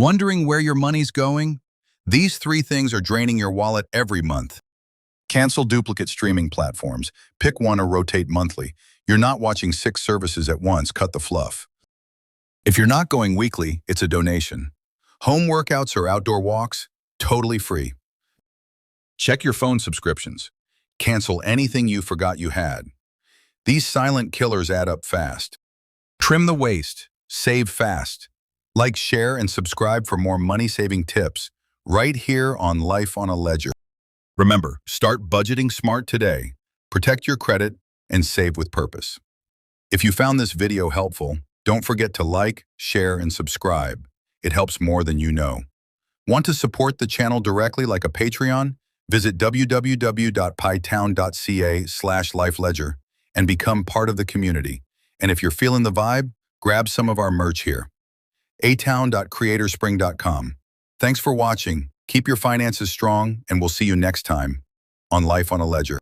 Wondering where your money's going? These three things are draining your wallet every month. Cancel duplicate streaming platforms. Pick one or rotate monthly. You're not watching 6 services at once. Cut the fluff. If you're not going weekly, it's a donation. Home workouts or outdoor walks? Totally free. Check your phone subscriptions. Cancel anything you forgot you had. These silent killers add up fast. Trim the waste. Save fast. Like, share, and subscribe for more money-saving tips right here on Life on a Ledger. Remember, start budgeting smart today. Protect your credit and save with purpose. If you found this video helpful, don't forget to like, share, and subscribe. It helps more than you know. Want to support the channel directly like a Patreon? Visit www.pytown.ca/lifeledger and become part of the community. And if you're feeling the vibe, grab some of our merch here. atown.creatorspring.com. Thanks for watching. Keep your finances strong, and we'll see you next time on Life on a Ledger.